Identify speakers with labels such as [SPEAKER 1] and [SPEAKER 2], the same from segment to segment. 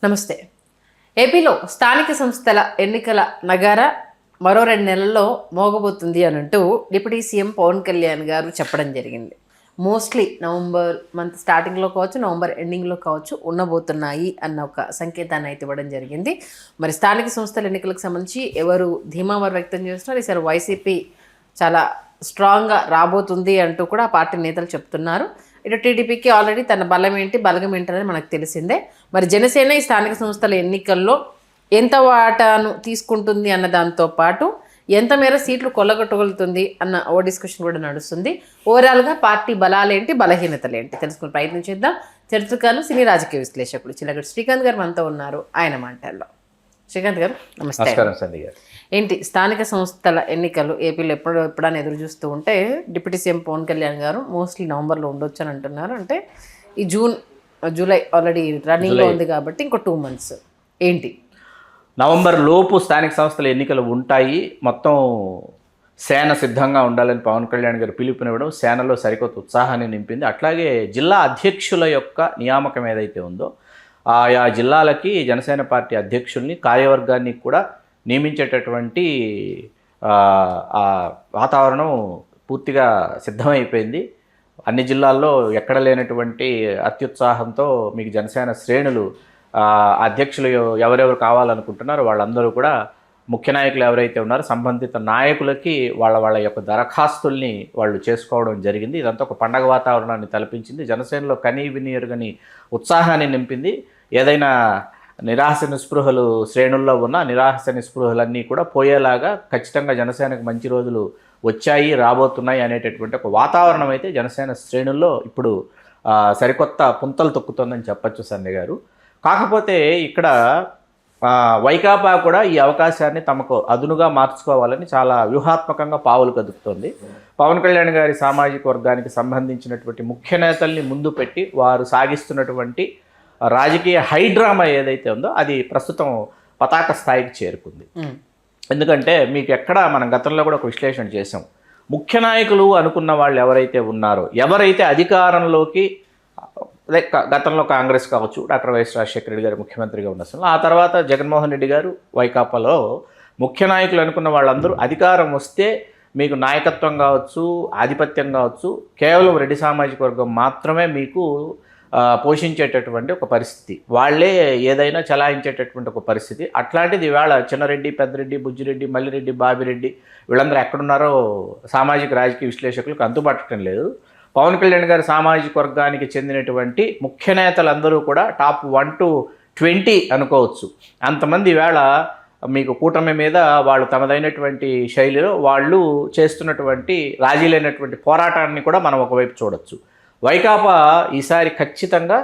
[SPEAKER 1] నమస్తే. ఏపీలో స్థానిక సంస్థల ఎన్నికల నగారా మరో 2 నెలల్లో మోగబోతుంది అని అంటూ డిప్యూటీ సీఎం పవన్ కళ్యాణ్ గారు చెప్పడం జరిగింది. మోస్ట్లీ నవంబర్ మంత్ స్టార్టింగ్లో కావచ్చు, నవంబర్ ఎండింగ్లో కావచ్చు ఉండబోతున్నాయి అన్న ఒక సంకేతాన్ని అయితే ఇవ్వడం జరిగింది. మరి స్థానిక సంస్థల ఎన్నికలకు సంబంధించి ఎవరు ధీమావర్ వ్యక్తం చేస్తున్నారు. ఈసారి వైసీపీ చాలా స్ట్రాంగ్గా రాబోతుంది అంటూ కూడా ఆ పార్టీ నేతలు చెప్తున్నారు. ఇటు టీడీపీకి ఆల్రెడీ తన బలం ఏంటి బలగం ఏంటి అనేది మనకు తెలిసిందే. మరి జనసేన ఈ స్థానిక సంస్థల ఎన్నికల్లో ఎంత వాటాను తీసుకుంటుంది అన్న దాంతో పాటు ఎంత మేర సీట్లు కొల్లగొట్టగలుగుతుంది అన్న ఓ డిస్కషన్ కూడా నడుస్తుంది. ఓవరాల్గా పార్టీ బలాలేంటి బలహీనతలేంటి తెలుసుకునే ప్రయత్నం చేద్దాం. చరిత్రకారులు, సినీ రాజకీయ విశ్లేషకులు చిలగడ్డ శ్రీకాంత్ గారు మనతో ఉన్నారు. ఆయన మాటల్లో. శ్రీకాంత్ గారు నమస్తే. ఏంటి స్థానిక సంస్థల ఎన్నికలు ఏపీలో ఎప్పుడైనా ఎదురు చూస్తూ ఉంటే డిప్యూటీ సీఎం పవన్ కళ్యాణ్ గారు మోస్ట్లీ నవంబర్లో ఉండొచ్చు అని అంటున్నారు. అంటే ఈ జూలై ఆల్రెడీ రన్నింగ్లో ఉంది కాబట్టి ఇంకో 2 months ఏంటి
[SPEAKER 2] నవంబర్ లోపు స్థానిక సంస్థల ఎన్నికలు ఉంటాయి. మొత్తం సేన సిద్ధంగా ఉండాలని పవన్ కళ్యాణ్ గారు పిలుపునివ్వడం సేనలో సరికొత్త ఉత్సాహాన్ని నింపింది. అట్లాగే జిల్లా అధ్యక్షుల యొక్క నియామకం ఏదైతే ఉందో ఆయా జిల్లాలకి జనసేన పార్టీ అధ్యక్షుల్ని కార్యవర్గాన్ని కూడా నియమించేటటువంటి వాతావరణం పూర్తిగా సిద్ధమైపోయింది. అన్ని జిల్లాల్లో ఎక్కడ లేనటువంటి అత్యుత్సాహంతో మీకు జనసేన శ్రేణులు అధ్యక్షులు ఎవరెవరు కావాలనుకుంటున్నారో వాళ్ళందరూ కూడా ముఖ్య నాయకులు ఎవరైతే ఉన్నారో సంబంధిత నాయకులకి వాళ్ళ యొక్క దరఖాస్తుల్ని వాళ్ళు చేసుకోవడం జరిగింది. ఇదంతా ఒక పండగ వాతావరణాన్ని తలపించింది. జనసేనలో కనీ విని ఎరుగని ఉత్సాహాన్ని నింపింది. ఏదైనా నిరాశ నిస్పృహలు శ్రేణుల్లో ఉన్న నిరాశ నిస్పృహలన్నీ కూడా పోయేలాగా ఖచ్చితంగా జనసేనకు మంచి రోజులు వచ్చాయి, రాబోతున్నాయి అనేటటువంటి ఒక వాతావరణం అయితే జనసేన శ్రేణుల్లో ఇప్పుడు సరికొత్త పుంతలు తొక్కుతోందని చెప్పచ్చు సంజయ్ గారు. కాకపోతే ఇక్కడ వైకాపా కూడా ఈ అవకాశాన్ని తమకు అదునుగా మార్చుకోవాలని చాలా వ్యూహాత్మకంగా పావులు కదుపుతోంది. పవన్ కళ్యాణ్ గారి సామాజిక వర్గానికి సంబంధించినటువంటి ముఖ్య నేతల్ని ముందు పెట్టి వారు సాగిస్తున్నటువంటి రాజకీయ హైడ్రామా ఏదైతే ఉందో అది ప్రస్తుతం పతాక స్థాయికి చేరుకుంది. ఎందుకంటే మీకు ఎక్కడ మనం గతంలో కూడా ఒక విశ్లేషణ చేసాం. ముఖ్య నాయకులు అనుకున్న వాళ్ళు ఎవరైతే ఉన్నారో, ఎవరైతే అధికారంలోకి గతంలో కాంగ్రెస్ కావచ్చు, డాక్టర్ వైఎస్ రాజశేఖర రెడ్డి గారు ముఖ్యమంత్రిగా ఉన్న సమయంలో, ఆ తర్వాత జగన్మోహన్ రెడ్డి గారు వైకాపాలో ముఖ్య నాయకులు అనుకున్న వాళ్ళందరూ అధికారం వస్తే మీకు నాయకత్వం కావచ్చు, ఆధిపత్యం కావచ్చు, కేవలం రెడ్డి సామాజిక వర్గం మాత్రమే మీకు పోషించేటటువంటి ఒక పరిస్థితి, వాళ్ళే ఏదైనా చలాయించేటటువంటి ఒక పరిస్థితి. అట్లాంటిది ఇవాళ చిన్నరెడ్డి, పెద్దరెడ్డి, బుజ్జిరెడ్డి, మల్లిరెడ్డి, బాబిరెడ్డి వీళ్ళందరూ ఎక్కడున్నారో సామాజిక రాజకీయ విశ్లేషకులకు అంతుపట్టడం లేదు. పవన్ కళ్యాణ్ గారి సామాజిక వర్గానికి చెందినటువంటి ముఖ్య నేతలందరూ కూడా టాప్ 1 to 20 అనుకోవచ్చు. అంతమంది ఈవేళ మీకు కూటమి మీద వాళ్ళు తమదైనటువంటి శైలిలో వాళ్ళు చేస్తున్నటువంటి రాజీ లేనటువంటి పోరాటాన్ని కూడా మనం ఒకవైపు చూడొచ్చు. వైకాపా ఈసారి ఖచ్చితంగా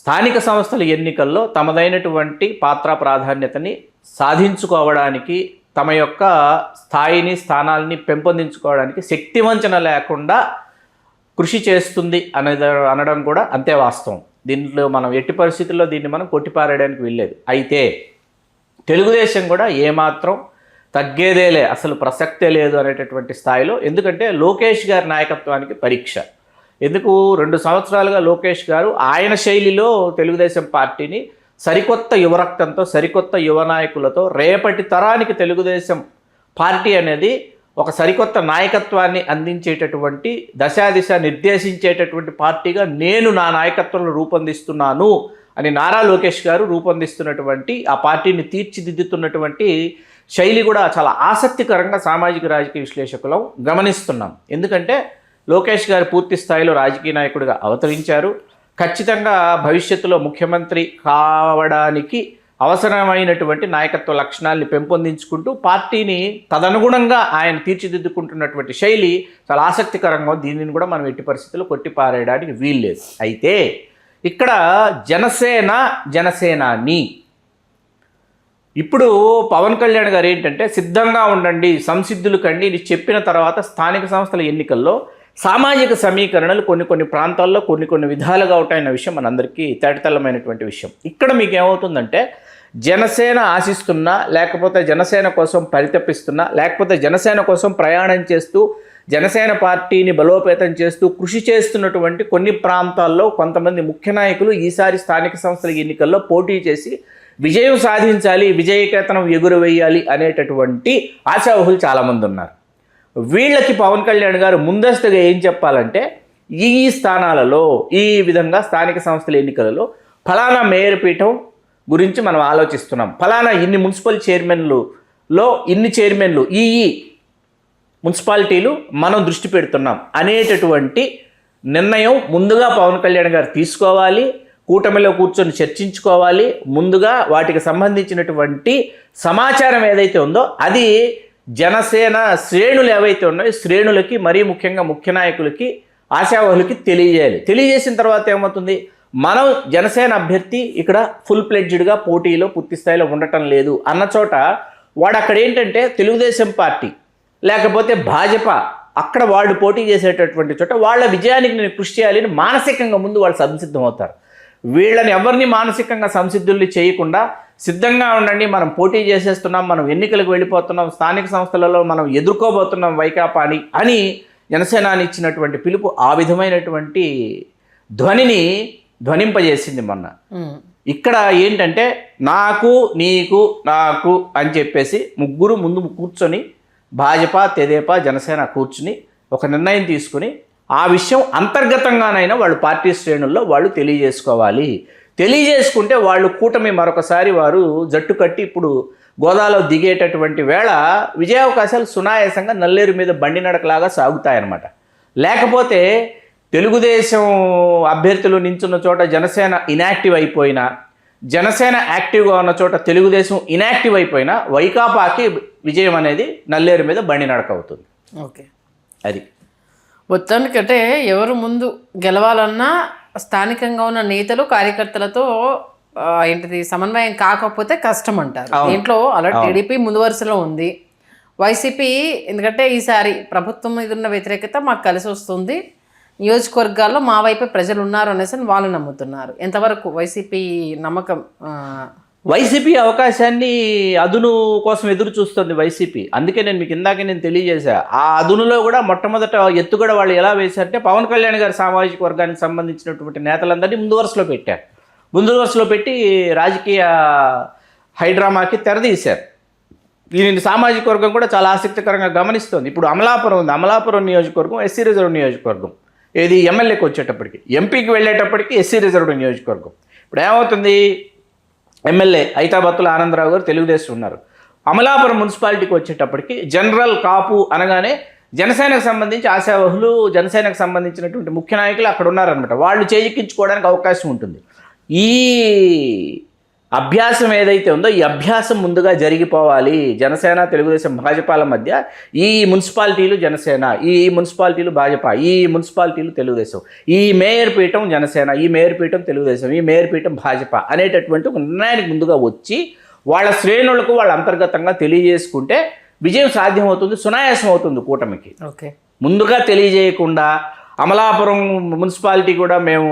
[SPEAKER 2] స్థానిక సంస్థల ఎన్నికల్లో తమదైనటువంటి పాత్ర ప్రాధాన్యతని సాధించుకోవడానికి, తమ యొక్క స్థాయిని స్థానాలని పెంపొందించుకోవడానికి శక్తివంచన లేకుండా కృషి చేస్తుంది అనడం కూడా అంతే వాస్తవం. దీంట్లో మనం ఎట్టి పరిస్థితుల్లో దీన్ని మనం కొట్టిపారేయడానికి వెళ్ళలేదు. అయితే తెలుగుదేశం కూడా ఏమాత్రం తగ్గేదేలే, అసలు ప్రసక్తే లేదు అనేటటువంటి స్థాయిలో. ఎందుకంటే లోకేష్ గారి నాయకత్వానికి పరీక్ష. ఎందుకు 2 సంవత్సరాలుగా లోకేష్ గారు ఆయన శైలిలో తెలుగుదేశం పార్టీని సరికొత్త యువరక్తంతో, సరికొత్త యువ నాయకులతో రేపటి తరానికి తెలుగుదేశం పార్టీ అనేది ఒక సరికొత్త నాయకత్వాన్ని అందించేటటువంటి దశాదిశ నిర్దేశించేటటువంటి పార్టీగా నేను నా నాయకత్వంలో రూపొందిస్తున్నాను అని నారా లోకేష్ గారు రూపొందిస్తున్నటువంటి ఆ పార్టీని తీర్చిదిద్దుతున్నటువంటి శైలి కూడా చాలా ఆసక్తికరంగా సామాజిక రాజకీయ విశ్లేషకులం గమనిస్తున్నాం. ఎందుకంటే లోకేష్ గారు పూర్తి స్థాయిలో రాజకీయ నాయకుడిగా అవతరించారు. ఖచ్చితంగా భవిష్యత్తులో ముఖ్యమంత్రి కావడానికి అవసరమైనటువంటి నాయకత్వ లక్షణాలని పెంపొందించుకుంటూ పార్టీని తదనుగుణంగా ఆయన తీర్చిదిద్దుకుంటున్నటువంటి శైలి చాలా ఆసక్తికరంగా. దీనిని కూడా మనం ఎట్టి పరిస్థితుల్లో కొట్టిపారేయడానికి వీల్లేదు. అయితే ఇక్కడ జనసేనాని ఇప్పుడు పవన్ కళ్యాణ్ గారు ఏంటంటే సిద్ధంగా ఉండండి, సంసిద్ధులు కండి ఇది చెప్పిన తర్వాత స్థానిక సంస్థల ఎన్నికల్లో సామాజిక సమీకరణలు కొన్ని ప్రాంతాల్లో కొన్ని విధాలుగా ఉంటాయన్న విషయం మనందరికీ తేటతెల్లమైనటువంటి విషయం. ఇక్కడ మీకు ఏమవుతుందంటే జనసేన ఆశిస్తున్నా, లేకపోతే జనసేన కోసం పరితపిస్తున్నా, లేకపోతే జనసేన కోసం ప్రయాణం చేస్తూ జనసేన పార్టీని బలోపేతం చేస్తూ కృషి చేస్తున్నటువంటి కొన్ని ప్రాంతాల్లో కొంతమంది ముఖ్య నాయకులు ఈసారి స్థానిక సంస్థల ఎన్నికల్లో పోటీ చేసి విజయం సాధించాలి, విజయకేతనం ఎగురవేయాలి అనేటటువంటి ఆశావహులు చాలామంది ఉన్నారు. వీళ్ళకి పవన్ కళ్యాణ్ గారు ముందస్తుగా ఏం చెప్పాలంటే, ఈ స్థానాలలో ఈ విధంగా స్థానిక సంస్థల ఎన్నికలలో ఫలానా మేయర్ పీఠం గురించి మనం ఆలోచిస్తున్నాం, ఫలానా ఇన్ని మున్సిపల్ చైర్మన్లలో ఇన్ని చైర్మన్లు ఈ మున్సిపాలిటీలు మనం దృష్టి పెడుతున్నాం అనేటటువంటి నిర్ణయం ముందుగా పవన్ కళ్యాణ్ గారు తీసుకోవాలి. కూటమిలో కూర్చొని చర్చించుకోవాలి. ముందుగా వాటికి సంబంధించినటువంటి సమాచారం ఏదైతే ఉందో అది జనసేన శ్రేణులు ఏవైతే ఉన్నాయో శ్రేణులకి, మరీ ముఖ్యంగా ముఖ్య నాయకులకి, ఆశావహులకి తెలియజేయాలి. తెలియజేసిన తర్వాత ఏమవుతుంది, మనం జనసేన అభ్యర్థి ఇక్కడ ఫుల్ ప్లెడ్జ్డ్గా పోటీలో పూర్తి స్థాయిలో ఉండటం లేదు అన్న చోట వాడు అక్కడ ఏంటంటే తెలుగుదేశం పార్టీ లేకపోతే భాజపా అక్కడ వాళ్ళు పోటీ చేసేటటువంటి చోట వాళ్ళ విజయానికి నేను కృషి చేయాలని మానసికంగా ముందు వాళ్ళు సంసిద్ధం అవుతారు. వీళ్ళని ఎవరిని మానసికంగా సంసిద్ధుల్ని చేయకుండా సిద్ధంగా ఉండండి, మనం పోటీ చేసేస్తున్నాం, మనం ఎన్నికలకు వెళ్ళిపోతున్నాం, స్థానిక సంస్థలలో మనం ఎదుర్కోబోతున్నాం వైకాపాని అని జనసేనాని ఇచ్చినటువంటి పిలుపు ఆ విధమైనటువంటి ధ్వనిని ధ్వనింపజేసింది మొన్న. ఇక్కడ ఏంటంటే నాకు నీకు నాకు అని చెప్పేసి ముగ్గురు ముందు కూర్చొని భాజపా, తెదేపా, జనసేన కూర్చుని ఒక నిర్ణయం తీసుకుని ఆ విషయం అంతర్గతంగానైనా వాళ్ళు పార్టీ శ్రేణుల్లో వాళ్ళు తెలియజేసుకోవాలి. తెలియజేసుకుంటే వాళ్ళు కూటమి మరొకసారి వారు జట్టు కట్టి ఇప్పుడు గోదాలో దిగేటటువంటి వేళ విజయావకాశాలు సునాయాసంగా నల్లేరు మీద బండి నడకలాగా సాగుతాయన్నమాట. లేకపోతే తెలుగుదేశం అభ్యర్థులు నించున్న చోట జనసేన ఇనాక్టివ్ అయిపోయినా, జనసేన యాక్టివ్గా ఉన్న చోట తెలుగుదేశం ఇనాక్టివ్ అయిపోయినా వైకాపాకి విజయం అనేది నల్లేరు మీద బండి నడక అవుతుంది.
[SPEAKER 1] ఓకే,
[SPEAKER 2] అది
[SPEAKER 1] మొత్తానికంటే ఎవరు ముందు గెలవాలన్నా స్థానికంగా ఉన్న నేతలు కార్యకర్తలతో ఏంటిది సమన్వయం కాకపోతే కష్టం అంటారు. దీంట్లో అలా టీడీపీ ముందు వరుసలో ఉంది. వైసీపీ ఎందుకంటే ఈసారి ప్రభుత్వం మీద ఉన్న వ్యతిరేకత మాకు కలిసి వస్తుంది, నియోజకవర్గాల్లో మా వైపే ప్రజలు ఉన్నారు అనేసి వాళ్ళు నమ్ముతున్నారు. ఎంతవరకు వైసీపీ నమ్మకం?
[SPEAKER 2] వైసీపీ అవకాశాన్ని అదును కోసం ఎదురు చూస్తుంది వైసీపీ. అందుకే నేను మీకు ఇందాకే నేను తెలియజేశా, ఆ అదునులో కూడా మొట్టమొదట ఎత్తుగడ వాళ్ళు ఎలా వేశారంటే పవన్ కళ్యాణ్ గారి సామాజిక వర్గానికి సంబంధించినటువంటి నేతలందరినీ ముందు వరుసలో పెట్టారు. ముందు వరుసలో పెట్టి రాజకీయ హైడ్రామాకి తెరదీశారు. దీనిని సామాజిక వర్గం కూడా చాలా ఆసక్తికరంగా గమనిస్తుంది. ఇప్పుడు అమలాపురం ఉంది, అమలాపురం నియోజకవర్గం ఎస్సీ రిజర్వ్ నియోజకవర్గం. ఏది ఎమ్మెల్యేకి వచ్చేటప్పటికి, ఎంపీకి వెళ్ళేటప్పటికి ఎస్సీ రిజర్వ్డ్ నియోజకవర్గం. ఇప్పుడు ఏమవుతుంది, ఎమ్మెల్యే ఐతాబత్తుల ఆనందరావు గారు తెలుగుదేశం ఉన్నారు. అమలాపురం మున్సిపాలిటీకి వచ్చేటప్పటికి జనరల్ కాపు అనగానే జనసేనకు సంబంధించి ఆశావహులు, జనసేనకు సంబంధించినటువంటి ముఖ్య నాయకులు అక్కడ ఉన్నారనమాట. వాళ్ళు చేజిక్కించుకోవడానికి అవకాశం ఉంటుంది. ఈ అభ్యాసం ఏదైతే ఉందో ఈ అభ్యాసం ముందుగా జరిగిపోవాలి. జనసేన, తెలుగుదేశం, భాజపాల మధ్య ఈ మున్సిపాలిటీలు జనసేన, ఈ మున్సిపాలిటీలు భాజపా, ఈ మున్సిపాలిటీలు తెలుగుదేశం, ఈ మేయర్ పీఠం జనసేన, ఈ మేయర్ పీఠం తెలుగుదేశం, ఈ మేయర్ పీఠం భాజపా అనేటటువంటి ఒక నిర్ణయానికి ముందుగా వచ్చి వాళ్ళ శ్రేణులకు వాళ్ళు అంతర్గతంగా తెలియజేసుకుంటే విజయం సాధ్యమవుతుంది, సునాయాసం అవుతుంది కూటమికి.
[SPEAKER 1] ఓకే,
[SPEAKER 2] ముందుగా తెలియజేయకుండా అమలాపురం మున్సిపాలిటీ కూడా మేము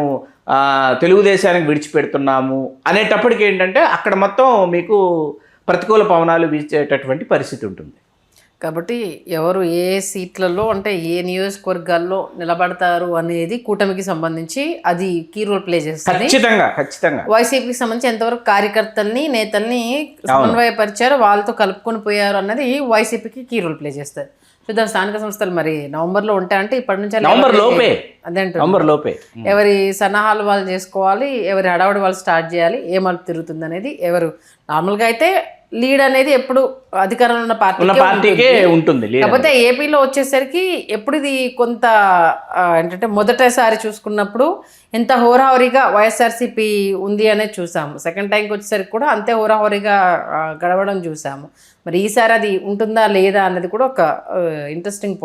[SPEAKER 2] తెలుగుదేశానికి విడిచిపెడుతున్నాము అనేటప్పటికి ఏంటంటే అక్కడ మొత్తం మీకు ప్రతికూల పవనాలు వీచేటటువంటి పరిస్థితి ఉంటుంది.
[SPEAKER 1] కాబట్టి ఎవరు ఏ సీట్లలో అంటే ఏ నియోజకవర్గాల్లో నిలబడతారు అనేది కూటమికి సంబంధించి అది కీ రోల్ ప్లే చేస్తుంది.
[SPEAKER 2] ఖచ్చితంగా
[SPEAKER 1] వైసీపీకి సంబంధించి ఎంతవరకు కార్యకర్తల్ని నేతల్ని సమన్వయపరిచారు, వాళ్ళతో కలుపుకొని పోయారు అన్నది వైసీపీకి కీ రోల్ ప్లే చేస్తారు. చూద్దాం స్థానిక సంస్థలు మరి నవంబర్లో ఉంటాయంటే ఇప్పటి నుంచి
[SPEAKER 2] నవంబర్ లోపే
[SPEAKER 1] ఎవరి సన్నాహాలు వాళ్ళు చేసుకోవాలి, ఎవరి హడావుడి వాళ్ళు స్టార్ట్ చేయాలి, ఏ మలుపు తిరుగుతుంది అనేది. ఎవరు నార్మల్గా అయితే లీడ్ అనేది ఎప్పుడు అధికారంలో ఉన్న పార్టీకే ఉంటుంది. కాకపోతే ఏపీలో వచ్చేసరికి ఎప్పుడు ఇది కొంత ఏంటంటే మొదటిసారి చూసుకున్నప్పుడు ఎంత హోరాహోరీగా వైఎస్ఆర్సీపీ ఉంది అనేది చూసాము. సెకండ్ టైంకి వచ్చేసరికి కూడా అంతే హోరాహోరీగా గడవడం చూసాము. మరి ఈసారి అది ఉంటుందా లేదా అన్నది కూడా ఒక ఇంట్రెస్టింగ్ పాయింట్.